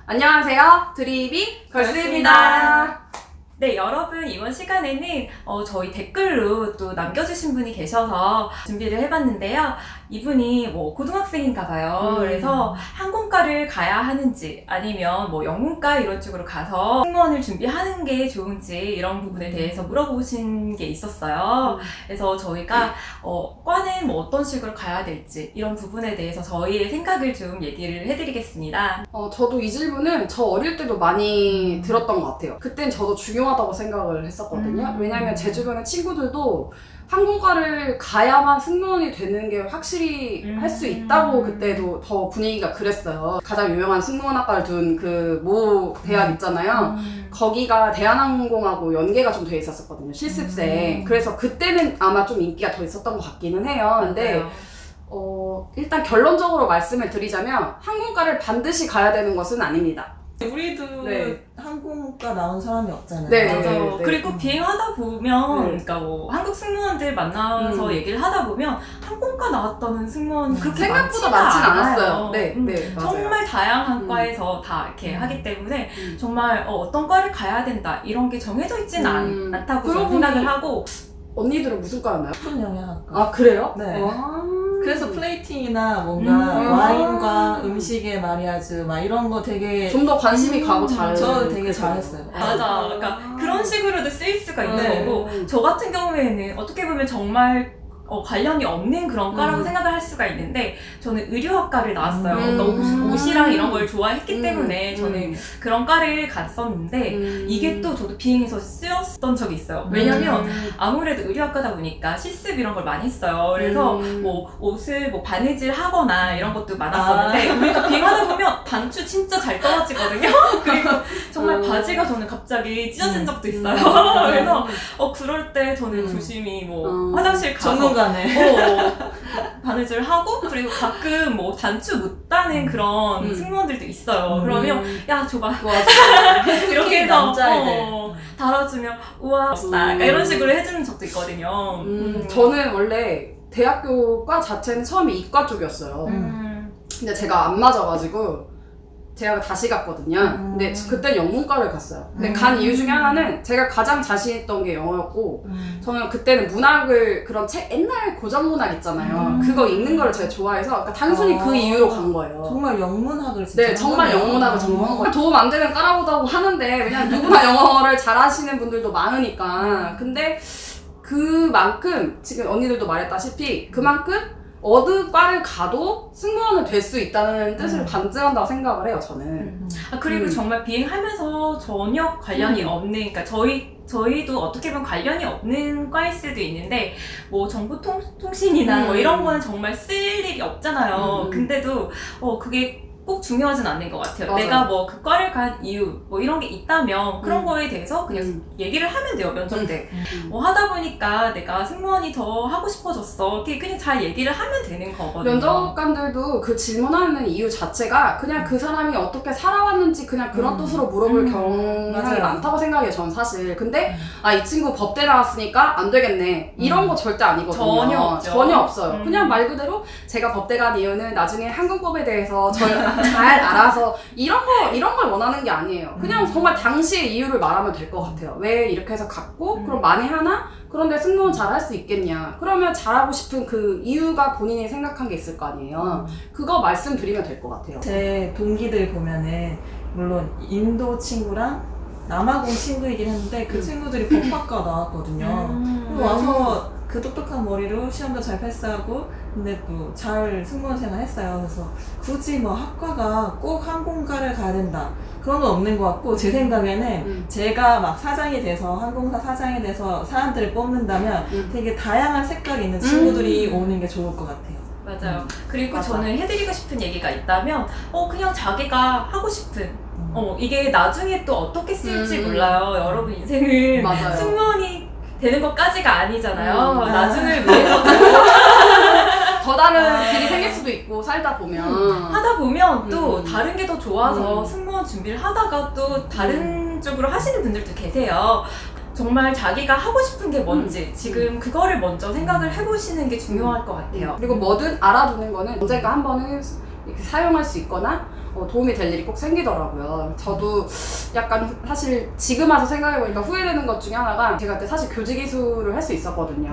안녕하세요. 드립이 걸스입니다. 네, 여러분 이번 시간에는 저희 댓글로 또 남겨주신 분이 계셔서 준비를 해봤는데요. 이분이 고등학생인가 봐요. 그래서 항공과를 가야 하는지 아니면 영문과 이런 쪽으로 가서 승무원을 준비하는 게 좋은지 이런 부분에 대해서 물어보신 게 있었어요. 그래서 저희가 과는 어떤 식으로 가야 될지 이런 부분에 대해서 저희의 생각을 좀 얘기를 해드리겠습니다. 저도 이 질문은 저 어릴 때도 많이 들었던 것 같아요. 그땐 저도 중요하다고 생각을 했었거든요. 왜냐면 제 주변의 친구들도 항공과를 가야만 승무원이 되는 게 확실히 할 수 있다고 그때도 더 분위기가 그랬어요. 가장 유명한 승무원학과를 둔 그 모 대학 있잖아요. 거기가 대한항공하고 연계가 좀 돼 있었거든요. 실습생. 그래서 그때는 아마 좀 인기가 더 있었던 것 같기는 해요. 근데 일단 결론적으로 말씀을 드리자면 항공과를 반드시 가야 되는 것은 아닙니다. 우리도 네. 항공과 나온 사람이 없잖아요. 네. 맞아요. 네. 그리고 비행하다 보면, 네. 그러니까 한국 승무원들 만나서 얘기를 하다 보면 항공과 나왔다는 승무원 그렇게 생각보다 많지가 많진 않아요. 않았어요. 네, 맞아요. 정말 다양한 과에서 다 이렇게 하기 때문에 정말 어떤 과를 가야 된다 이런 게 정해져 있지는 않다고 저는 생각을 하고. 언니들은 무슨 과였나요? 품 영양학과. 아, 그래요? 네. 그래서 그래서 플레이팅이나 뭔가 와인과 음식의 마리아주 막 이런 거 되게 좀 더 관심이 가고 잘. 저 되게 잘했어요. 맞아. 그러니까 그런 식으로도 쓰일 수가 있는 네. 거고, 저 같은 경우에는 어떻게 보면 정말 관련이 없는 그런 과라고 생각을 할 수가 있는데, 저는 의료학과를 나왔어요. 그러니까 옷이랑 이런 걸 좋아했기 때문에 저는 그런 과를 갔었는데, 이게 또 저도 비행에서 쓰였던 적이 있어요. 왜냐면 아무래도 의료학과다 보니까 실습 이런 걸 많이 했어요. 그래서 옷을 바느질 하거나 이런 것도 많았었는데, 우리가 비행하다 보면 단추 진짜 잘 떨어지거든요. 그리고 정말 바지가 저는 갑자기 찢어진 적도 있어요. 그래서 그럴 때 저는 조심히 화장실 가서 바느질 하고, 그리고 가끔 단추 못 다는 그런 승무원들도 있어요. 그러면 야 줘봐 이렇게 해서 달아주면 우와 멋있다 이런 식으로 해주는 적도 있거든요. 저는 원래 대학교과 자체는 처음에 이과 쪽이었어요. 근데 제가 안 맞아가지고 대학을 다시 갔거든요. 근데 그때 영문과를 갔어요. 근데 간 이유 중에 하나는 제가 가장 자신있던 게 영어였고, 저는 그때는 문학을, 그런 책, 옛날 고전 문학 있잖아요. 그거 읽는 거를 제가 좋아해서, 그러니까 단순히 그 이유로 간 거예요. 정말 영문학을 진짜. 네, 정말 영문학을 전공한 거예요. 도움 안 되는 까라보다고 하는데, 왜냐면 누구나 영어를 잘하시는 분들도 많으니까. 근데 그만큼, 지금 언니들도 말했다시피, 그만큼 어느 과를 가도 승무원은 될 수 있다는 뜻을 반증한다고 생각을 해요, 저는. 그리고 정말 비행하면서 전혀 관련이 없는, 그러니까 저희도 어떻게 보면 관련이 없는 과일 수도 있는데, 정보통신이나 이런 거는 정말 쓸 일이 없잖아요. 근데도 그게 꼭 중요하진 않는 것 같아요. 맞아요. 내가 그 과를 간 이유 이런 게 있다면 그런 거에 대해서 그냥 얘기를 하면 돼요, 면접 때. 하다 보니까 내가 승무원이 더 하고 싶어졌어. 그냥 잘 얘기를 하면 되는 거거든요. 면접관들도 그 질문하는 이유 자체가 그냥 그 사람이 어떻게 살아왔는지 그냥 그런 뜻으로 물어볼 경향이 많다고 생각해요, 전 사실. 근데 이 친구 법대 나왔으니까 안 되겠네, 이런 거 절대 아니거든요. 전혀 없죠. 전혀 없어요. 그냥 말 그대로 제가 법대 간 이유는 나중에 항공법에 대해서 잘 알아서 이런 걸 원하는 게 아니에요. 그냥 정말 당시의 이유를 말하면 될 것 같아요. 왜 이렇게 해서 갔고, 그럼 많이 하나? 그런데 승무원 잘할 수 있겠냐? 그러면 잘하고 싶은 그 이유가 본인이 생각한 게 있을 거 아니에요. 그거 말씀드리면 될 것 같아요. 제 동기들 보면은, 물론 인도 친구랑 남아공 친구이긴 했는데, 그 친구들이 법학과 나왔거든요. 그리고 와서 그 똑똑한 머리로 시험도 잘 패스하고, 근데 또 잘 승무원 생활 했어요. 그래서 굳이 학과가 꼭 항공과를 가야 된다, 그런 건 없는 것 같고, 제 생각에는 제가 막 사장이 돼서, 항공사 사장이 돼서 사람들을 뽑는다면 되게 다양한 색깔이 있는 친구들이 오는 게 좋을 것 같아요. 맞아요. 그리고 맞아. 저는 해드리고 싶은 얘기가 있다면 그냥 자기가 하고 싶은 이게 나중에 또 어떻게 쓰일지 몰라요. 여러분 인생은 맞아요. 승무원이 되는 것까지가 아니잖아요. 나중을 위해서도 더 다른 길이 생길 수도 있고, 살다 보면. 하다 보면 또 다른 게 더 좋아서 승무원 준비를 하다가 또 다른 쪽으로 하시는 분들도 계세요. 정말 자기가 하고 싶은 게 뭔지 지금 그거를 먼저 생각을 해보시는 게 중요할 것 같아요. 그리고 뭐든 알아두는 거는 언젠가 한 번은 이렇게 사용할 수 있거나 도움이 될 일이 꼭 생기더라고요. 저도 약간 사실 지금 와서 생각해보니까 후회되는 것 중에 하나가 제가 그때 사실 교직이수를 할 수 있었거든요.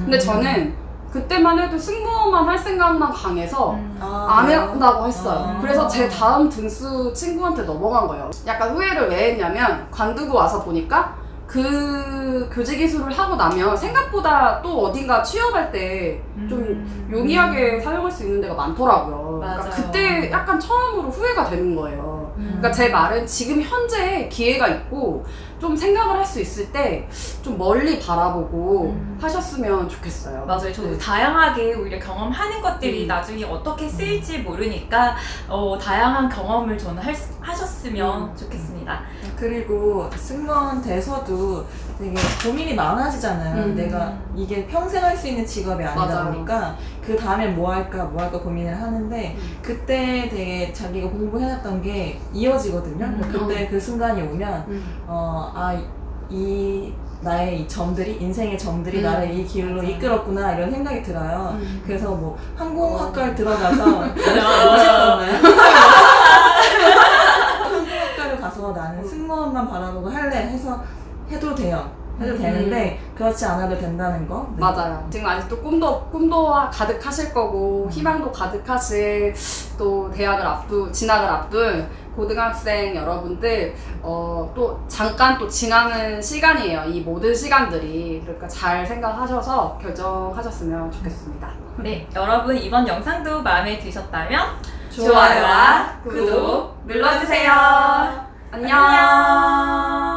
근데 저는 그때만 해도 승무원만 할 생각만 강해서 안 한다고 했어요. 그래서 제 다음 등수 친구한테 넘어간 거예요. 약간 후회를 왜 했냐면 관두고 와서 보니까 그 교직이수를 하고 나면 생각보다 또 어딘가 취업할 때 좀 용이하게 사용할 수 있는 데가 많더라고요. 그러니까 맞아요. 그때 약간 처음으로 후회가 되는 거예요. 그러니까 제 말은 지금 현재 기회가 있고 좀 생각을 할 수 있을 때 좀 멀리 바라보고 하셨으면 좋겠어요. 맞아요. 저도 네. 다양하게 오히려 경험하는 것들이 나중에 어떻게 쓰일지 모르니까 다양한 경험을 저는 하셨으면 좋겠습니다. 그리고 승무원 돼서도 되게 고민이 많아지잖아요. 내가 이게 평생 할 수 있는 직업이 아니다 맞아요. 보니까 그 다음에 뭐 할까 고민을 하는데 그때 되게 자기가 공부해놨던 게 이어지거든요. 그때 그 순간이 오면 이 나의 이 점들이 인생의 점들이 나를 이 길로 이끌었구나 이런 생각이 들어요. 그래서 뭐 항공학과를 들어가서 멋있었나요? 항공학과를 가서 나는 승무원만 바라보고 할래 해서 해도 돼요. 해도 되는데 그렇지 않아도 된다는 거. 네. 맞아요. 지금 아직도 꿈도 가득하실 거고 희망도 가득하실 또 진학을 앞둔 고등학생 여러분들 또 잠깐 또 지나는 시간이에요. 이 모든 시간들이. 그러니까 잘 생각하셔서 결정하셨으면 좋겠습니다. 네, 여러분 이번 영상도 마음에 드셨다면 좋아요와 구독 눌러주세요. 안녕. 안녕.